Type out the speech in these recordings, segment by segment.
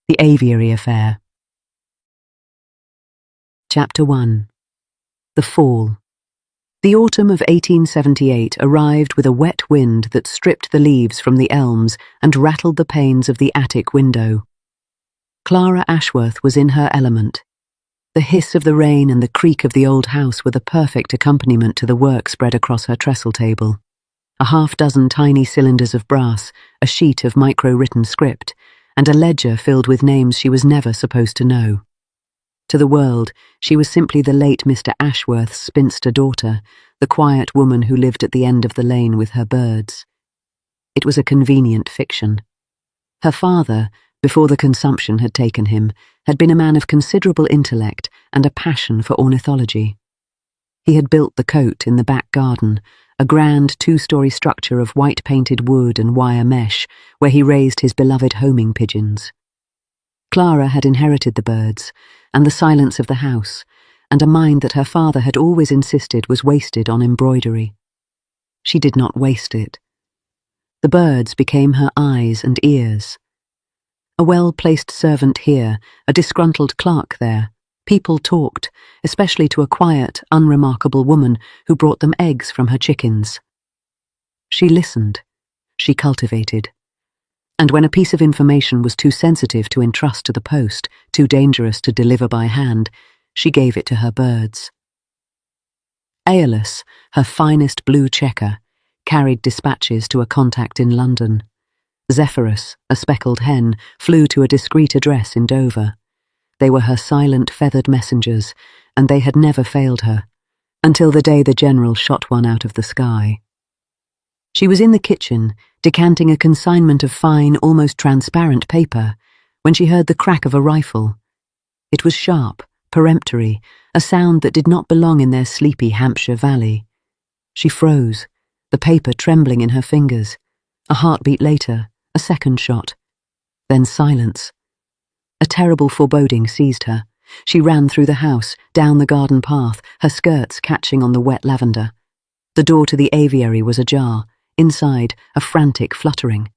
The Aviary Affair. Chapter 1. The Fall. The autumn of 1878 arrived with a wet wind that stripped the leaves from the elms and rattled the panes of the attic window. Clara Ashworth was in her element. The hiss of the rain and the creak of the old house were the perfect accompaniment to the work spread across her trestle table. A half-dozen tiny cylinders of brass, a sheet of micro-written script, and a ledger filled with names she was never supposed to know. To the world, she was simply the late Mr. Ashworth's spinster daughter, the quiet woman who lived at the end of the lane with her birds. It was a convenient fiction. Her father, before the consumption had taken him, had been a man of considerable intellect and a passion for ornithology. He had built the cote in the back garden, a grand two-story structure of white-painted wood and wire mesh, where he raised his beloved homing pigeons. Clara had inherited the birds, and the silence of the house, and a mind that her father had always insisted was wasted on embroidery. She did not waste it. The birds became her eyes and ears. A well-placed servant here, a disgruntled clerk there. People talked, especially to a quiet, unremarkable woman who brought them eggs from her chickens. She listened. She cultivated. And when a piece of information was too sensitive to entrust to the post, too dangerous to deliver by hand, she gave it to her birds. Aeolus, her finest blue checker, carried dispatches to a contact in London. Zephyrus, a speckled hen, flew to a discreet address in Dover. They were her silent, feathered messengers, and they had never failed her, until the day the general shot one out of the sky. She was in the kitchen, decanting a consignment of fine, almost transparent paper, when she heard the crack of a rifle. It was sharp, peremptory, a sound that did not belong in their sleepy Hampshire valley. She froze, the paper trembling in her fingers. A heartbeat later, a second shot. Then silence. A terrible foreboding seized her. She ran through the house, down the garden path, her skirts catching on the wet lavender. The door to the aviary was ajar. Inside, a frantic fluttering.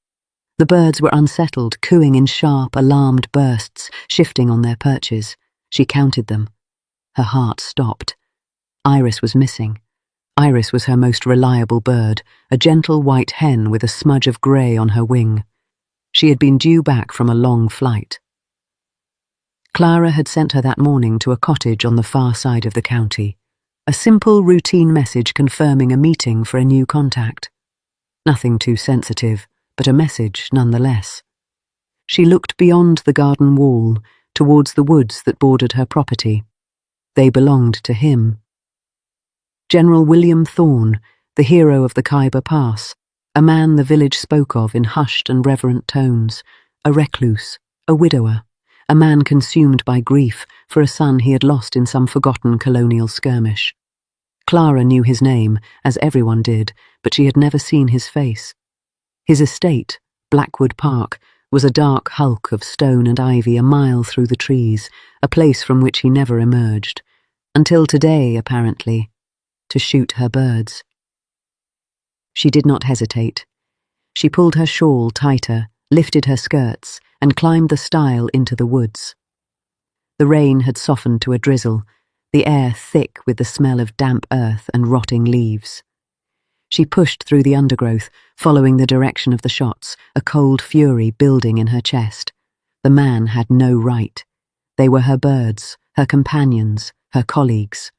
The birds were unsettled, cooing in sharp, alarmed bursts, shifting on their perches. She counted them. Her heart stopped. Iris was missing. Iris was her most reliable bird, a gentle white hen with a smudge of grey on her wing. She had been due back from a long flight. Clara had sent her that morning to a cottage on the far side of the county, a simple, routine message confirming a meeting for a new contact. Nothing too sensitive, but a message nonetheless. She looked beyond the garden wall, towards the woods that bordered her property. They belonged to him. General William Thorne, the hero of the Khyber Pass, a man the village spoke of in hushed and reverent tones, a recluse, a widower, a man consumed by grief for a son he had lost in some forgotten colonial skirmish. Clara knew his name, as everyone did, but she had never seen his face. His estate, Blackwood Park, was a dark hulk of stone and ivy a mile through the trees, a place from which he never emerged, until today, apparently, to shoot her birds. She did not hesitate. She pulled her shawl tighter, lifted her skirts, and climbed the stile into the woods. The rain had softened to a drizzle, the air thick with the smell of damp earth and rotting leaves. She pushed through the undergrowth, following the direction of the shots, a cold fury building in her chest. The man had no right. They were her birds, her companions, her colleagues.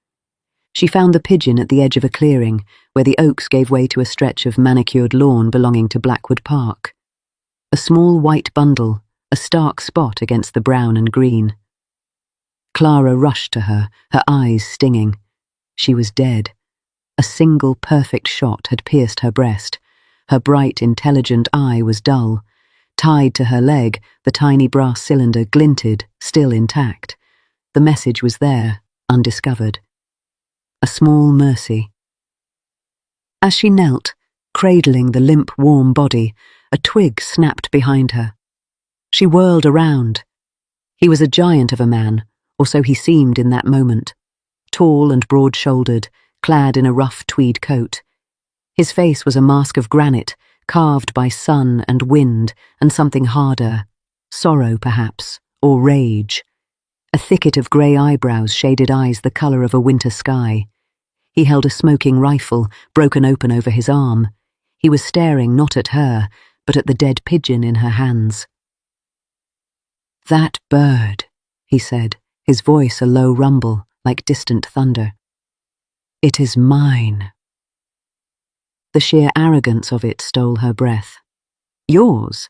She found the pigeon at the edge of a clearing, where the oaks gave way to a stretch of manicured lawn belonging to Blackwood Park. A small white bundle, a stark spot against the brown and green. Clara rushed to her, her eyes stinging. She was dead. A single perfect shot had pierced her breast. Her bright, intelligent eye was dull. Tied to her leg, the tiny brass cylinder glinted, still intact. The message was there, undiscovered. A small mercy. As she knelt, cradling the limp, warm body, a twig snapped behind her. She whirled around. He was a giant of a man, or so he seemed in that moment, tall and broad-shouldered, clad in a rough tweed coat. His face was a mask of granite, carved by sun and wind and something harder, sorrow perhaps, or rage. A thicket of grey eyebrows shaded eyes the colour of a winter sky. He held a smoking rifle, broken open over his arm. He was staring not at her, but at the dead pigeon in her hands. "That bird," he said, his voice a low rumble, like distant thunder. "It is mine." The sheer arrogance of it stole her breath. "Yours?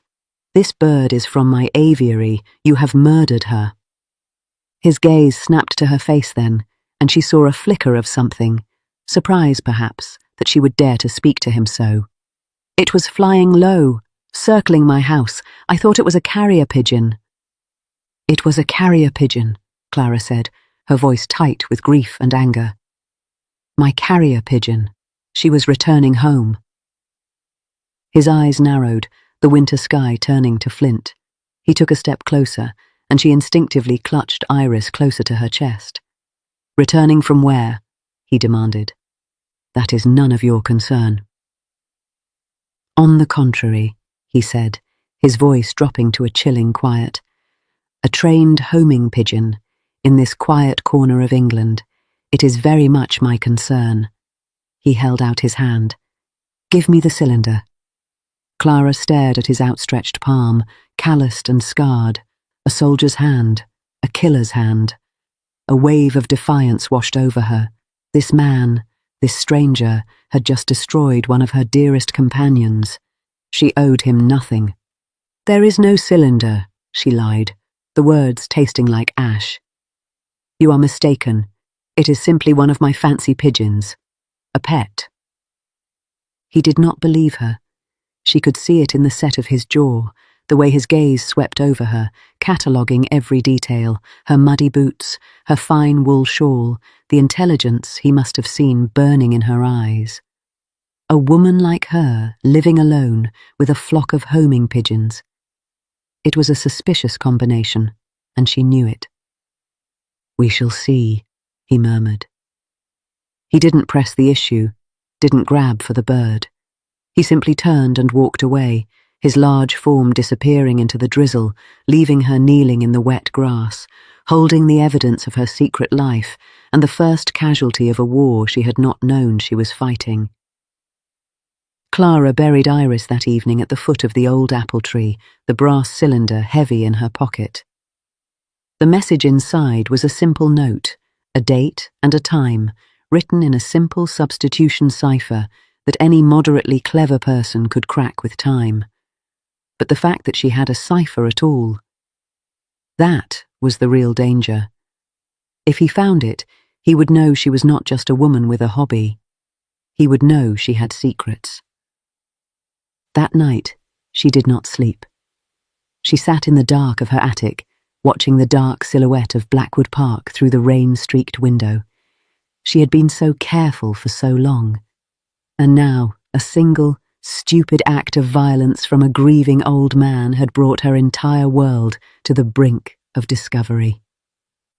This bird is from my aviary. You have murdered her." His gaze snapped to her face then, and she saw a flicker of something, surprise perhaps, that she would dare to speak to him so. "It was flying low, circling my house. I thought it was a carrier pigeon." "It was a carrier pigeon," Clara said, her voice tight with grief and anger. "My carrier pigeon. She was returning home." His eyes narrowed, the winter sky turning to flint. He took a step closer, and she instinctively clutched Iris closer to her chest. "Returning from where?" he demanded. "That is none of your concern." "On the contrary," he said, his voice dropping to a chilling quiet. "A trained homing pigeon, in this quiet corner of England. It is very much my concern." He held out his hand. "Give me the cylinder." Clara stared at his outstretched palm, calloused and scarred. A soldier's hand, a killer's hand. A wave of defiance washed over her. This man, this stranger, had just destroyed one of her dearest companions. She owed him nothing. "There is no cylinder," she lied, the words tasting like ash. "You are mistaken. It is simply one of my fancy pigeons. A pet." He did not believe her. She could see it in the set of his jaw, the way his gaze swept over her, cataloguing every detail, her muddy boots, her fine wool shawl, the intelligence he must have seen burning in her eyes. A woman like her, living alone, with a flock of homing pigeons. It was a suspicious combination, and she knew it. "We shall see," he murmured. He didn't press the issue, didn't grab for the bird. He simply turned and walked away, his large form disappearing into the drizzle, leaving her kneeling in the wet grass, holding the evidence of her secret life and the first casualty of a war she had not known she was fighting. Clara buried Iris that evening at the foot of the old apple tree, the brass cylinder heavy in her pocket. The message inside was a simple note, a date and a time, written in a simple substitution cipher that any moderately clever person could crack with time. But the fact that she had a cipher at all, that was the real danger. If he found it, he would know she was not just a woman with a hobby. He would know she had secrets. That night, she did not sleep. She sat in the dark of her attic, watching the dark silhouette of Blackwood Park through the rain-streaked window. She had been so careful for so long. And now, a single, stupid act of violence from a grieving old man had brought her entire world to the brink of discovery.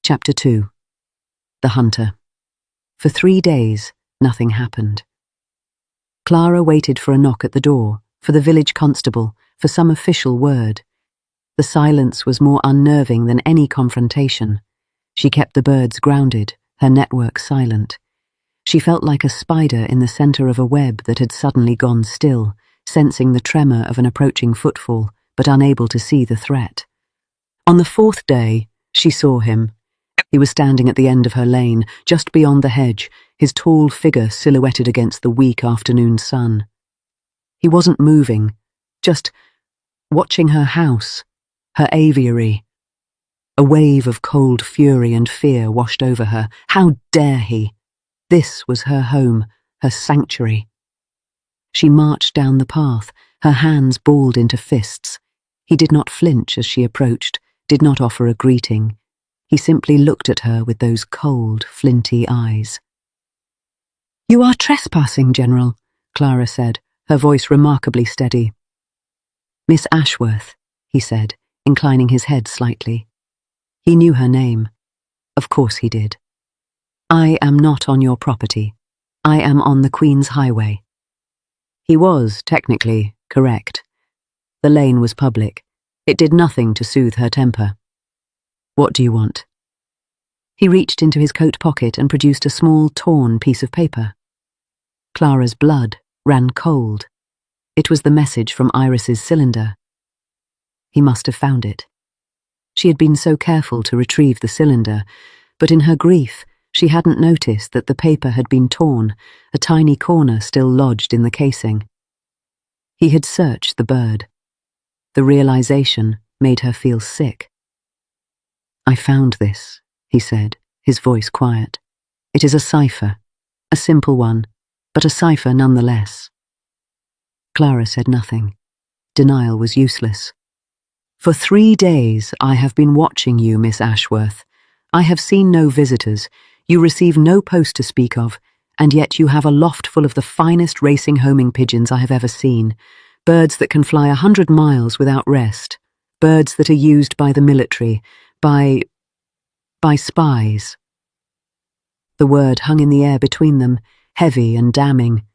Chapter 2. The Hunter. For 3 days, nothing happened. Clara waited for a knock at the door, for the village constable, for some official word. The silence was more unnerving than any confrontation. She kept the birds grounded, her network silent. She felt like a spider in the centre of a web that had suddenly gone still, sensing the tremor of an approaching footfall, but unable to see the threat. On the 4th day, she saw him. He was standing at the end of her lane, just beyond the hedge, his tall figure silhouetted against the weak afternoon sun. He wasn't moving, just watching her house, her aviary. A wave of cold fury and fear washed over her. How dare he? This was her home, her sanctuary. She marched down the path, her hands balled into fists. He did not flinch as she approached, did not offer a greeting. He simply looked at her with those cold, flinty eyes. "You are trespassing, General," Clara said, her voice remarkably steady. "Miss Ashworth," he said, inclining his head slightly. He knew her name. Of course he did. "I am not on your property. I am on the Queen's Highway." He was, technically, correct. The lane was public. It did nothing to soothe her temper. "What do you want?" He reached into his coat pocket and produced a small, torn piece of paper. Clara's blood ran cold. It was the message from Iris's cylinder. He must have found it. She had been so careful to retrieve the cylinder, but in her grief, she hadn't noticed that the paper had been torn, a tiny corner still lodged in the casing. He had searched the bird. The realization made her feel sick. "I found this," he said, his voice quiet. "It is a cipher, a simple one, but a cipher nonetheless." Clara said nothing. Denial was useless. "For 3 days I have been watching you, Miss Ashworth. I have seen no visitors. You receive no post to speak of, and yet you have a loft full of the finest racing homing pigeons I have ever seen. Birds that can fly 100 miles without rest. Birds that are used by the military, by spies." The word hung in the air between them, heavy and damning.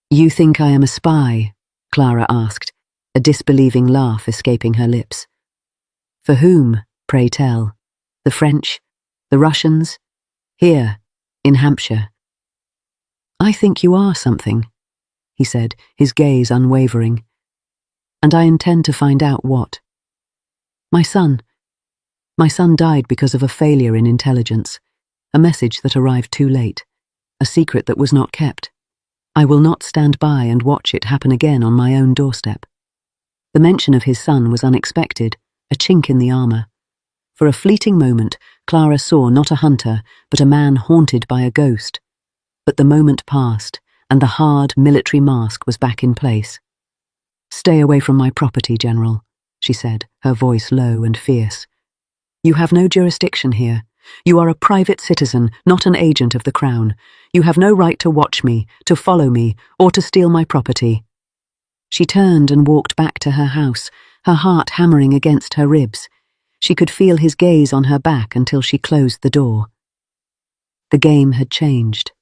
"You think I am a spy?" Clara asked, a disbelieving laugh escaping her lips. "For whom, pray tell? The French? The Russians? Here, in Hampshire." "I think you are something," he said, his gaze unwavering. "And I intend to find out what. My son died because of a failure in intelligence, a message that arrived too late, a secret that was not kept. I will not stand by and watch it happen again on my own doorstep." The mention of his son was unexpected, a chink in the armor. For a fleeting moment, Clara saw not a hunter, but a man haunted by a ghost. But the moment passed, and the hard military mask was back in place. "Stay away from my property, General," she said, her voice low and fierce. "You have no jurisdiction here. You are a private citizen, not an agent of the Crown. You have no right to watch me, to follow me, or to steal my property." She turned and walked back to her house, her heart hammering against her ribs. She could feel his gaze on her back until she closed the door. The game had changed.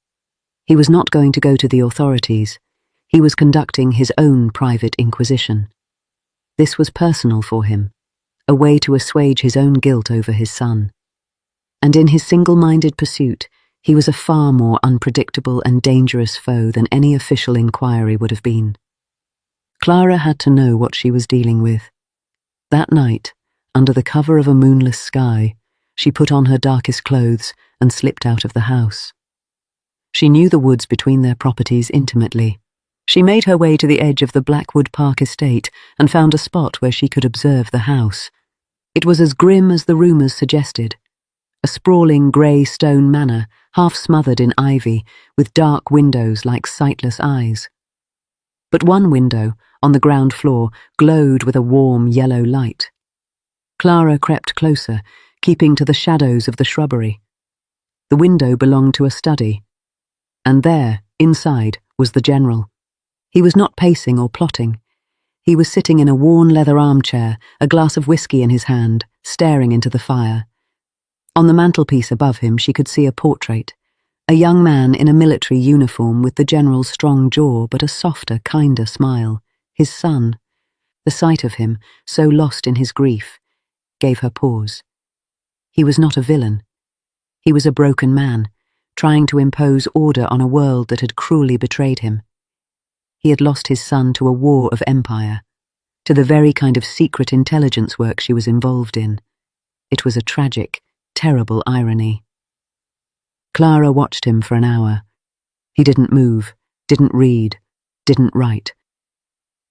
He was not going to go to the authorities. He was conducting his own private inquisition. This was personal for him, a way to assuage his own guilt over his son. And in his single-minded pursuit, he was a far more unpredictable and dangerous foe than any official inquiry would have been. Clara had to know what she was dealing with. That night, under the cover of a moonless sky, she put on her darkest clothes and slipped out of the house. She knew the woods between their properties intimately. She made her way to the edge of the Blackwood Park estate and found a spot where she could observe the house. It was as grim as the rumours suggested. A sprawling grey stone manor, half smothered in ivy, with dark windows like sightless eyes. But one window, on the ground floor, glowed with a warm yellow light. Clara crept closer, keeping to the shadows of the shrubbery. The window belonged to a study, and there, inside, was the General. He was not pacing or plotting. He was sitting in a worn leather armchair, a glass of whiskey in his hand, staring into the fire. On the mantelpiece above him she could see a portrait, a young man in a military uniform with the General's strong jaw but a softer, kinder smile, his son. The sight of him, so lost in his grief, gave her pause. He was not a villain. He was a broken man, trying to impose order on a world that had cruelly betrayed him. He had lost his son to a war of empire, to the very kind of secret intelligence work she was involved in. It was a tragic, terrible irony. Clara watched him for an hour. He didn't move, didn't read, didn't write.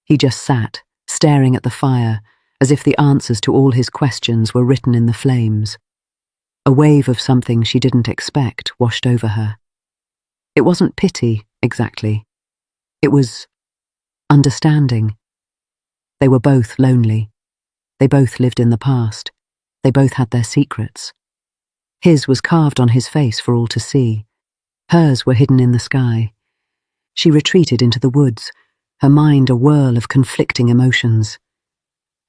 He just sat, staring at the fire, as if the answers to all his questions were written in the flames. A wave of something she didn't expect washed over her. It wasn't pity, exactly. It was understanding. They were both lonely. They both lived in the past. They both had their secrets. His was carved on his face for all to see. Hers were hidden in the sky. She retreated into the woods, her mind a whirl of conflicting emotions.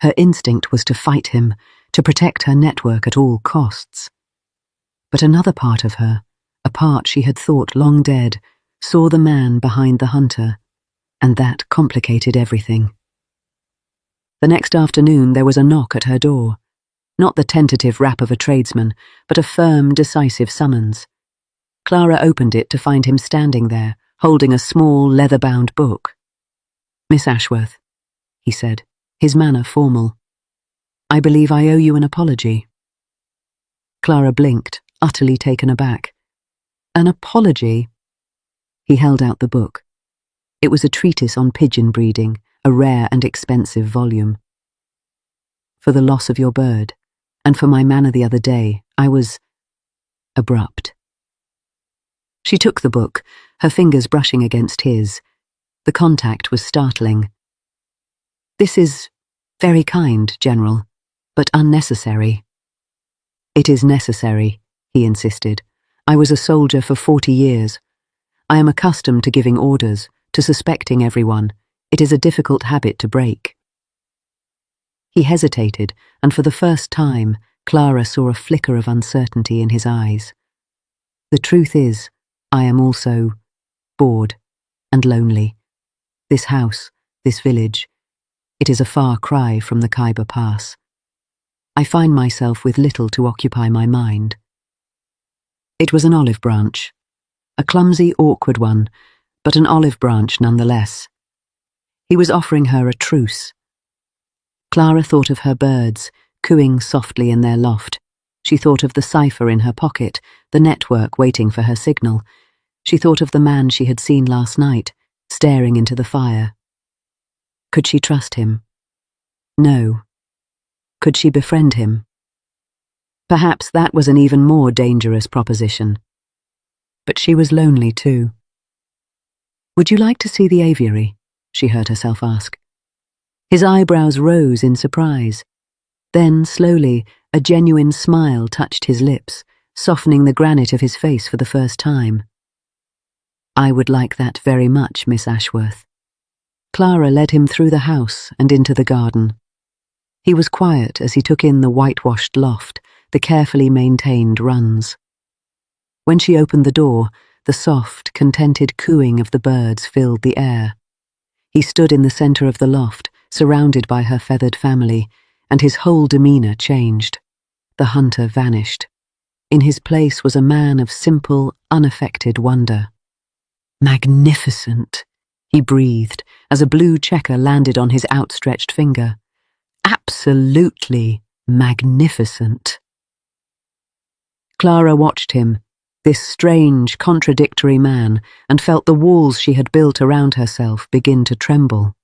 Her instinct was to fight him, to protect her network at all costs. But another part of her, a part she had thought long dead, saw the man behind the hunter, and that complicated everything. The next afternoon there was a knock at her door. Not the tentative rap of a tradesman, but a firm, decisive summons. Clara opened it to find him standing there, holding a small, leather-bound book. "Miss Ashworth," he said, his manner formal. "I believe I owe you an apology." Clara blinked, utterly taken aback. "An apology?" He held out the book. It was a treatise on pigeon breeding, a rare and expensive volume. "For the loss of your bird, and for my manner the other day, I was abrupt." She took the book, her fingers brushing against his. The contact was startling. "This is very kind, General, but unnecessary." "It is necessary," he insisted. "I was a soldier for 40 years. I am accustomed to giving orders, to suspecting everyone. It is a difficult habit to break." He hesitated, and for the first time, Clara saw a flicker of uncertainty in his eyes. "The truth is, I am also bored and lonely. This house, this village, it is a far cry from the Khyber Pass. I find myself with little to occupy my mind." It was an olive branch, a clumsy, awkward one, but an olive branch nonetheless. He was offering her a truce. Clara thought of her birds, cooing softly in their loft. She thought of the cipher in her pocket, the network waiting for her signal. She thought of the man she had seen last night, staring into the fire. Could she trust him? No. Could she befriend him? Perhaps that was an even more dangerous proposition. But she was lonely too. "Would you like to see the aviary?" she heard herself ask. His eyebrows rose in surprise. Then, slowly, a genuine smile touched his lips, softening the granite of his face for the first time. "I would like that very much, Miss Ashworth." Clara led him through the house and into the garden. He was quiet as he took in the whitewashed loft, the carefully maintained runs. When she opened the door, the soft, contented cooing of the birds filled the air. He stood in the centre of the loft, surrounded by her feathered family, and his whole demeanour changed. The hunter vanished. In his place was a man of simple, unaffected wonder. "Magnificent," he breathed, as a blue checker landed on his outstretched finger. "Absolutely magnificent." Clara watched him, this strange, contradictory man, and felt the walls she had built around herself begin to tremble.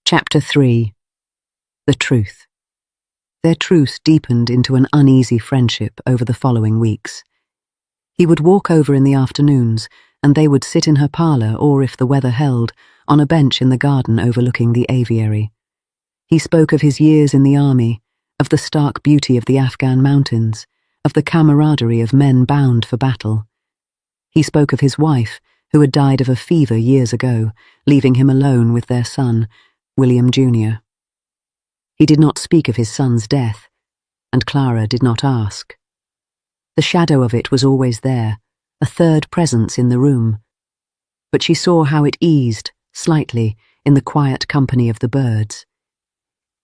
Chapter 3. The Truth. Their truce deepened into an uneasy friendship over the following weeks. He would walk over in the afternoons, and they would sit in her parlour, or, if the weather held, on a bench in the garden overlooking the aviary. He spoke of his years in the army, of the stark beauty of the Afghan mountains, of the camaraderie of men bound for battle. He spoke of his wife, who had died of a fever years ago, leaving him alone with their son, William Jr. He did not speak of his son's death, and Clara did not ask. The shadow of it was always there, a third presence in the room. But she saw how it eased, slightly, in the quiet company of the birds.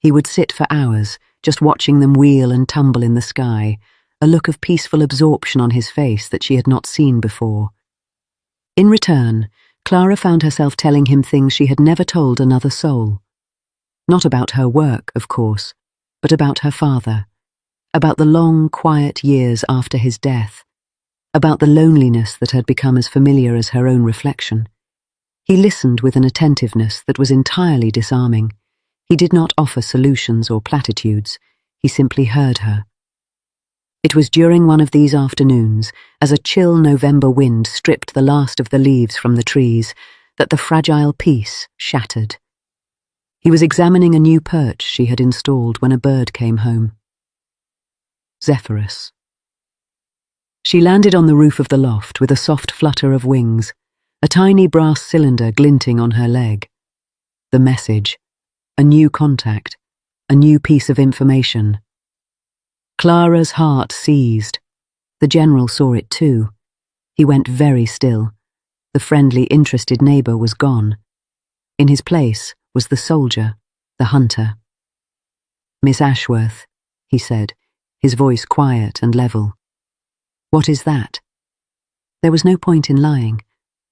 He would sit for hours, just watching them wheel and tumble in the sky, a look of peaceful absorption on his face that she had not seen before. In return, Clara found herself telling him things she had never told another soul. Not about her work, of course, but about her father, about the long, quiet years after his death, about the loneliness that had become as familiar as her own reflection. He listened with an attentiveness that was entirely disarming. He did not offer solutions or platitudes. He simply heard her. It was during one of these afternoons, as a chill November wind stripped the last of the leaves from the trees, that the fragile peace shattered. He was examining a new perch she had installed when a bird came home. Zephyrus. She landed on the roof of the loft with a soft flutter of wings, a tiny brass cylinder glinting on her leg. The message. A new contact. A new piece of information. Clara's heart seized. The general saw it too. He went very still. The friendly, interested neighbour was gone. In his place was the soldier, the hunter. "Miss Ashworth," he said, his voice quiet and level. "What is that?" There was no point in lying.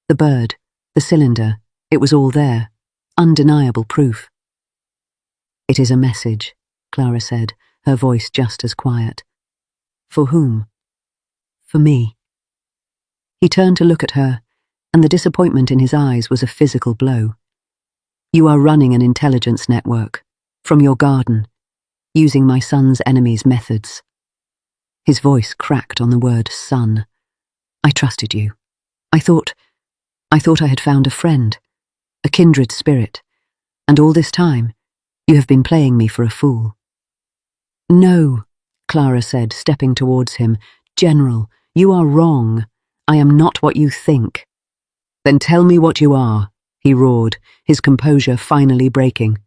The bird, the cylinder, it was all there, undeniable proof. "It is a message," Clara said, her voice just as quiet. "For whom?" "For me." He turned to look at her, and the disappointment in his eyes was a physical blow. "You are running an intelligence network, from your garden, using my son's enemies' methods." His voice cracked on the word son. "I trusted you. I thought I had found a friend, a kindred spirit, and all this time, you have been playing me for a fool." "No," Clara said, stepping towards him. "General, you are wrong. I am not what you think." "Then tell me what you are," he roared, his composure finally breaking.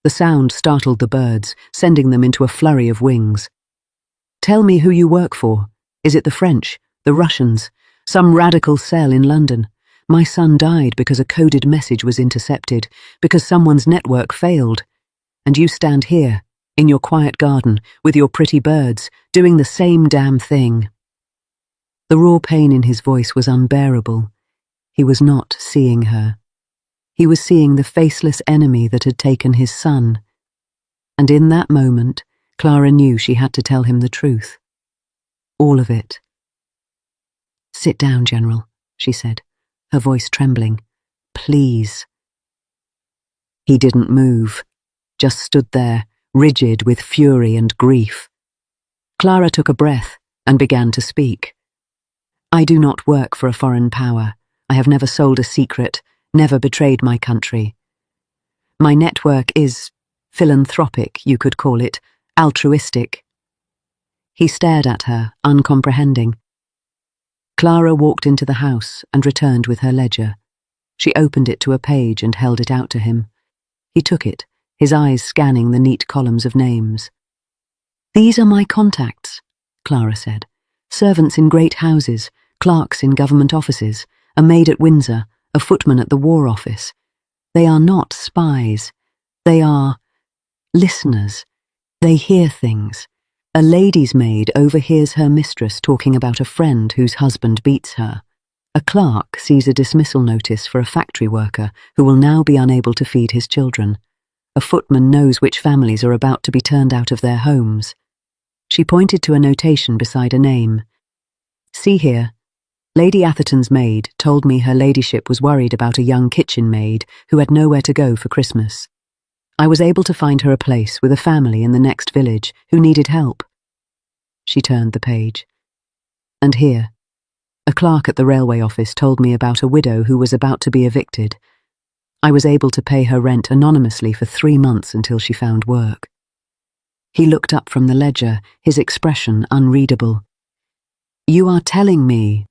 The sound startled the birds, sending them into a flurry of wings. "Tell me who you work for. Is it the French, the Russians, some radical cell in London? My son died because a coded message was intercepted, because someone's network failed. And you stand here, in your quiet garden, with your pretty birds, doing the same damn thing." The raw pain in his voice was unbearable. He was not seeing her. He was seeing the faceless enemy that had taken his son. And in that moment, Clara knew she had to tell him the truth. All of it. "Sit down, General," she said, her voice trembling. "Please." He didn't move, just stood there, rigid with fury and grief. Clara took a breath and began to speak. "I do not work for a foreign power. I have never sold a secret, never betrayed my country. My network is philanthropic, you could call it, altruistic." He stared at her, uncomprehending. Clara walked into the house and returned with her ledger. She opened it to a page and held it out to him. He took it, his eyes scanning the neat columns of names. "These are my contacts," Clara said. "Servants in great houses, clerks in government offices, a maid at Windsor, a footman at the War Office. They are not spies. They are listeners. They hear things. A lady's maid overhears her mistress talking about a friend whose husband beats her. A clerk sees a dismissal notice for a factory worker who will now be unable to feed his children. A footman knows which families are about to be turned out of their homes." She pointed to a notation beside a name. "See here. Lady Atherton's maid told me her ladyship was worried about a young kitchen maid who had nowhere to go for Christmas. I was able to find her a place with a family in the next village who needed help." She turned the page. "And here. A clerk at the railway office told me about a widow who was about to be evicted. I was able to pay her rent anonymously for 3 months until she found work." He looked up from the ledger, his expression unreadable. "You are telling me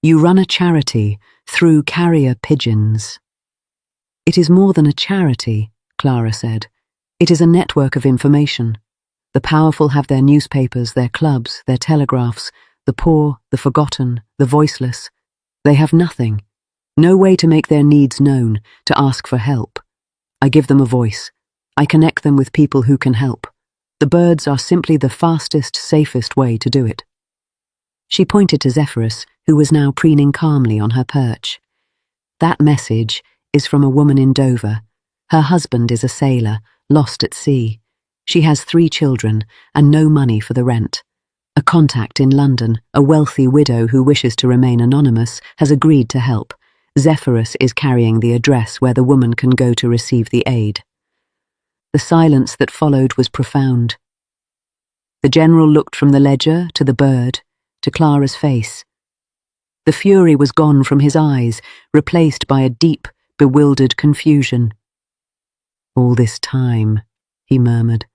you run a charity through carrier pigeons." "It is more than a charity," Clara said. "It is a network of information. The powerful have their newspapers, their clubs, their telegraphs. The poor, the forgotten, the voiceless. They have nothing. No way to make their needs known, to ask for help. I give them a voice. I connect them with people who can help. The birds are simply the fastest, safest way to do it." She pointed to Zephyrus, who was now preening calmly on her perch. "That message is from a woman in Dover. Her husband is a sailor, lost at sea. She has 3 children and no money for the rent. A contact in London, a wealthy widow who wishes to remain anonymous, has agreed to help. Zephyrus is carrying the address where the woman can go to receive the aid." The silence that followed was profound. The general looked from the ledger to the bird, to Clara's face. The fury was gone from his eyes, replaced by a deep, bewildered confusion. "All this time," he murmured.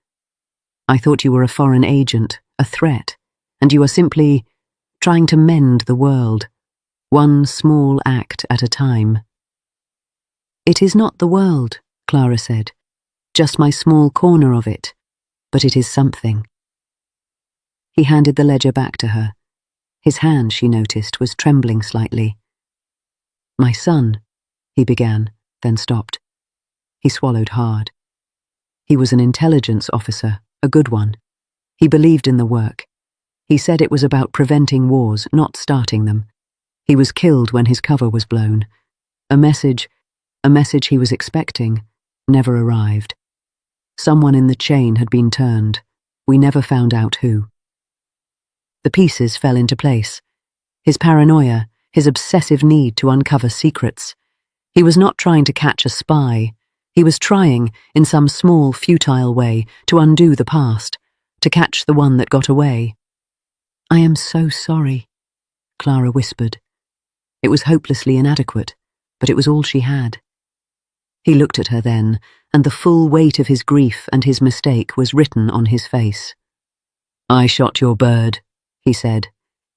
"I thought you were a foreign agent, a threat, and you are simply trying to mend the world, one small act at a time." "It is not the world," Clara said, "just my small corner of it, but it is something." He handed the ledger back to her. His hand, she noticed, was trembling slightly. "My son," he began, then stopped. He swallowed hard. He was an intelligence officer, a good one. He believed in the work. He said it was about preventing wars, not starting them. He was killed when his cover was blown. A message he was expecting, never arrived. Someone in the chain had been turned. We never found out who. The pieces fell into place. His paranoia, his obsessive need to uncover secrets. He was not trying to catch a spy. He was trying, in some small, futile way, to undo the past, to catch the one that got away. "I am so sorry," Clara whispered. It was hopelessly inadequate, but it was all she had. He looked at her then, and the full weight of his grief and his mistake was written on his face. "I shot your bird," he said,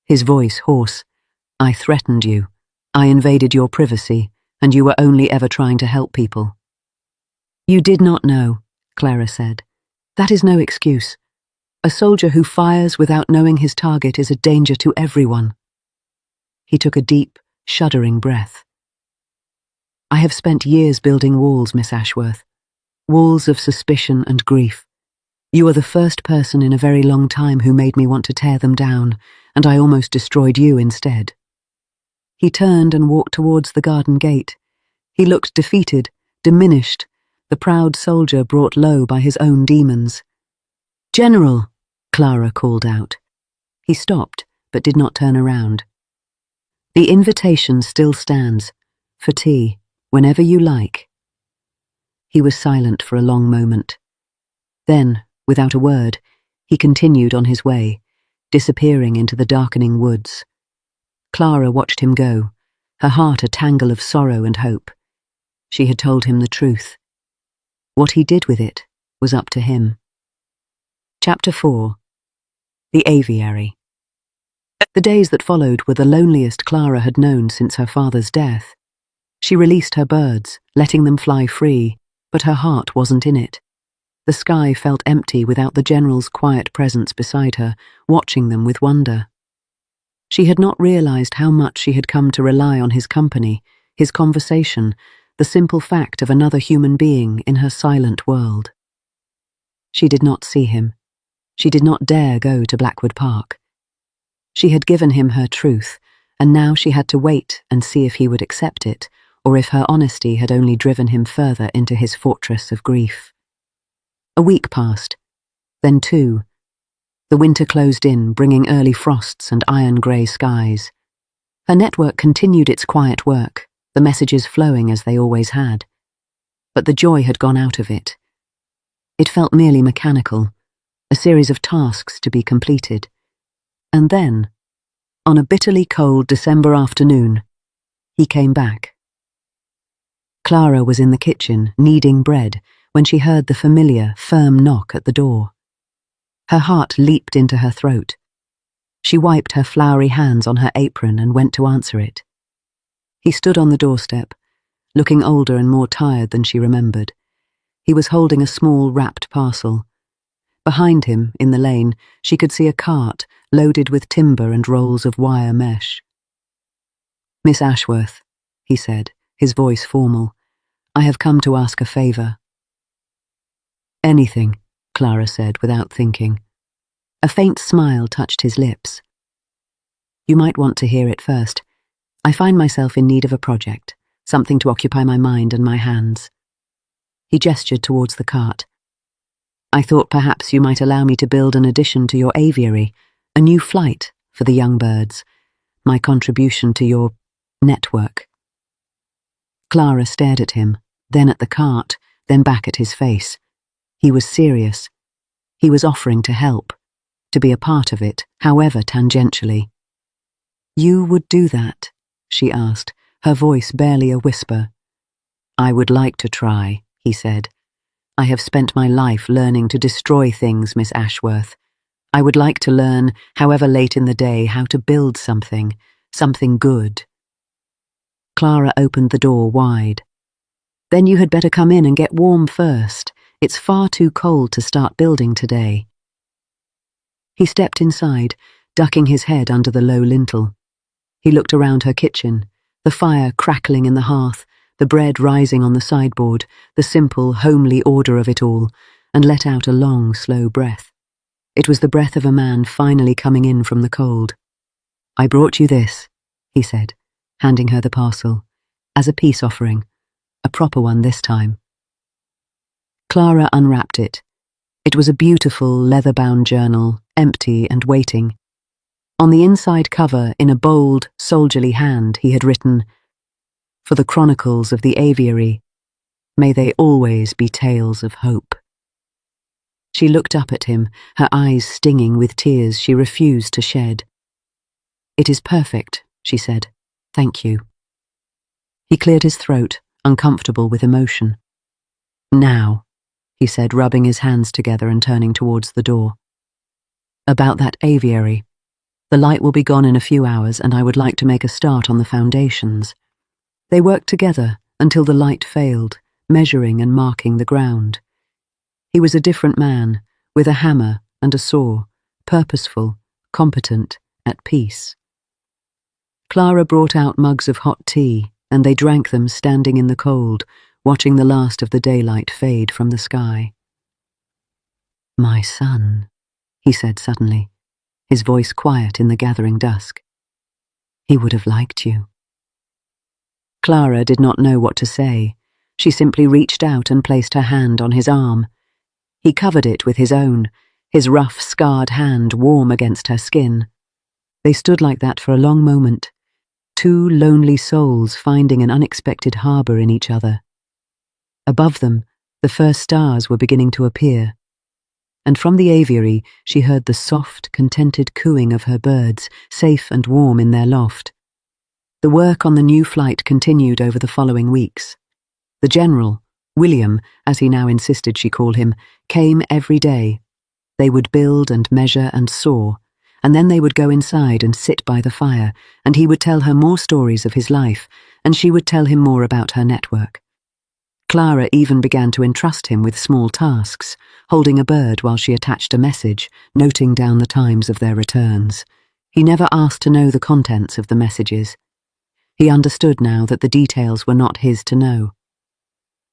his voice hoarse. "I threatened you. I invaded your privacy, and you were only ever trying to help people." "You did not know," Clara said. "That is no excuse. A soldier who fires without knowing his target is a danger to everyone." He took a deep, shuddering breath. "I have spent years building walls, Miss Ashworth. Walls of suspicion and grief. You are the first person in a very long time who made me want to tear them down, and I almost destroyed you instead." He turned and walked towards the garden gate. He looked defeated, diminished, the proud soldier brought low by his own demons. "General!" Clara called out. He stopped, but did not turn around. "The invitation still stands. For tea, whenever you like." He was silent for a long moment. Then, without a word, he continued on his way, disappearing into the darkening woods. Clara watched him go, her heart a tangle of sorrow and hope. She had told him the truth. What he did with it was up to him. Chapter 4. The Aviary. The days that followed were the loneliest Clara had known since her father's death. She released her birds, letting them fly free, but her heart wasn't in it. The sky felt empty without the general's quiet presence beside her, watching them with wonder. She had not realized how much she had come to rely on his company, his conversation, the simple fact of another human being in her silent world. She did not see him. She did not dare go to Blackwood Park. She had given him her truth, and now she had to wait and see if he would accept it, or if her honesty had only driven him further into his fortress of grief. A week passed, then 2. The winter closed in, bringing early frosts and iron-grey skies. Her network continued its quiet work, the messages flowing as they always had. But the joy had gone out of it. It felt merely mechanical, a series of tasks to be completed. And then, on a bitterly cold December afternoon, he came back. Clara was in the kitchen, kneading bread, when she heard the familiar, firm knock at the door. Her heart leaped into her throat. She wiped her floury hands on her apron and went to answer it. He stood on the doorstep, looking older and more tired than she remembered. He was holding a small wrapped parcel. Behind him, in the lane, she could see a cart loaded with timber and rolls of wire mesh. "Miss Ashworth," he said, his voice formal, "I have come to ask a favour." "Anything," Clara said without thinking. A faint smile touched his lips. "You might want to hear it first. I find myself in need of a project, something to occupy my mind and my hands." He gestured towards the cart. "I thought perhaps you might allow me to build an addition to your aviary, a new flight for the young birds, my contribution to your network." Clara stared at him, then at the cart, then back at his face. He was serious. He was offering to help, to be a part of it, however tangentially. "You would do that?" she asked, her voice barely a whisper. "I would like to try," he said. "I have spent my life learning to destroy things, Miss Ashworth. I would like to learn, however late in the day, how to build something good." Clara opened the door wide. "Then you had better come in and get warm first. It's far too cold to start building today." He stepped inside, ducking his head under the low lintel. He looked around her kitchen, the fire crackling in the hearth, the bread rising on the sideboard, the simple, homely order of it all, and let out a long, slow breath. It was the breath of a man finally coming in from the cold. "I brought you this," he said, handing her the parcel, "as a peace offering, a proper one this time." Clara unwrapped it. It was a beautiful, leather-bound journal, empty and waiting. On the inside cover, in a bold, soldierly hand, he had written, "For the chronicles of the aviary, may they always be tales of hope." She looked up at him, her eyes stinging with tears she refused to shed. "It is perfect," she said. "Thank you." He cleared his throat, uncomfortable with emotion. "Now," he said, rubbing his hands together and turning towards the door. "About that aviary. The light will be gone in a few hours, and I would like to make a start on the foundations." They worked together until the light failed, measuring and marking the ground. He was a different man, with a hammer and a saw, purposeful, competent, at peace. Clara brought out mugs of hot tea, and they drank them standing in the cold, watching the last of the daylight fade from the sky. "My son," he said suddenly, his voice quiet in the gathering dusk. "He would have liked you." Clara did not know what to say. She simply reached out and placed her hand on his arm. He covered it with his own, his rough, scarred hand warm against her skin. They stood like that for a long moment, two lonely souls finding an unexpected harbour in each other. Above them, the first stars were beginning to appear, and from the aviary she heard the soft, contented cooing of her birds, safe and warm in their loft. The work on the new flight continued over the following weeks. The general, William, as he now insisted she call him, came every day. They would build and measure and saw, and then they would go inside and sit by the fire, and he would tell her more stories of his life, and she would tell him more about her network. Clara even began to entrust him with small tasks, holding a bird while she attached a message, noting down the times of their returns. He never asked to know the contents of the messages. He understood now that the details were not his to know.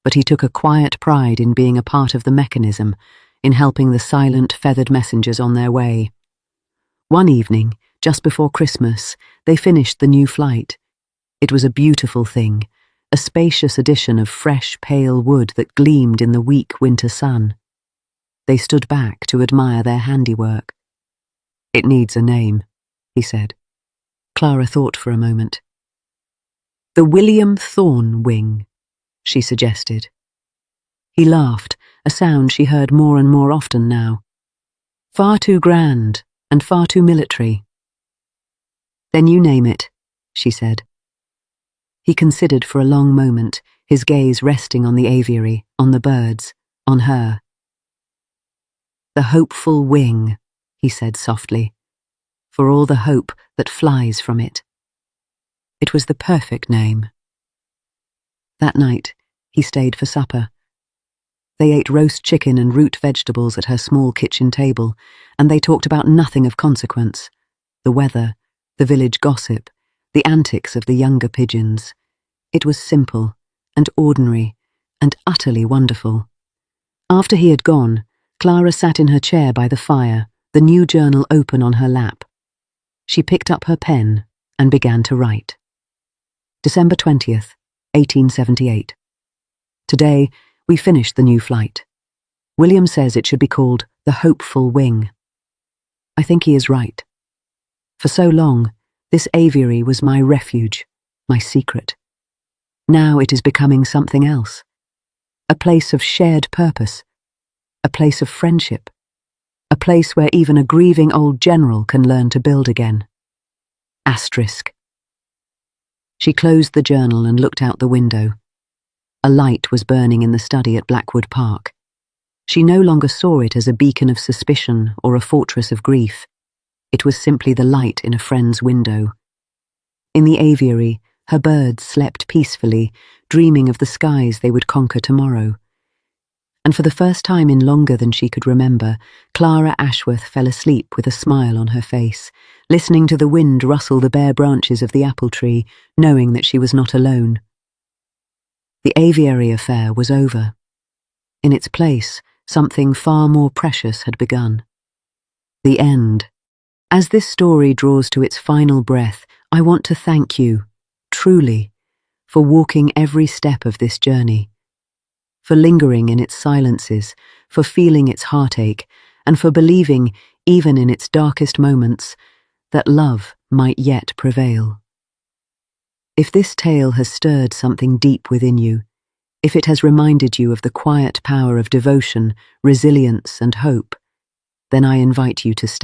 But he took a quiet pride in being a part of the mechanism, in helping the silent, feathered messengers on their way. One evening, just before Christmas, they finished the new flight. It was a beautiful thing, a spacious addition of fresh, pale wood that gleamed in the weak winter sun. They stood back to admire their handiwork. "It needs a name," he said. Clara thought for a moment. "The William Thorn Wing," she suggested. He laughed, a sound she heard more and more often now. "Far too grand, and far too military." "Then you name it," she said. He considered for a long moment, his gaze resting on the aviary, on the birds, on her. "The Hopeful Wing," he said softly, "for all the hope that flies from it." It was the perfect name. That night, he stayed for supper. They ate roast chicken and root vegetables at her small kitchen table, and they talked about nothing of consequence: the weather, the village gossip, the antics of the younger pigeons. It was simple and ordinary and utterly wonderful. After he had gone, Clara sat in her chair by the fire, the new journal open on her lap. She picked up her pen and began to write. December 20th, 1878. Today, we finished the new flight. William says it should be called the Hopeful Wing. I think he is right. For so long, this aviary was my refuge, my secret. Now it is becoming something else. A place of shared purpose. A place of friendship. A place where even a grieving old general can learn to build again. Asterisk. She closed the journal and looked out the window. A light was burning in the study at Blackwood Park. She no longer saw it as a beacon of suspicion or a fortress of grief. It was simply the light in a friend's window. In the aviary, her birds slept peacefully, dreaming of the skies they would conquer tomorrow. And for the first time in longer than she could remember, Clara Ashworth fell asleep with a smile on her face, listening to the wind rustle the bare branches of the apple tree, knowing that she was not alone. The aviary affair was over. In its place, something far more precious had begun. The end. As this story draws to its final breath, I want to thank you, truly, for walking every step of this journey, for lingering in its silences, for feeling its heartache, and for believing, even in its darkest moments, that love might yet prevail. If this tale has stirred something deep within you, if it has reminded you of the quiet power of devotion, resilience, and hope, then I invite you to stay.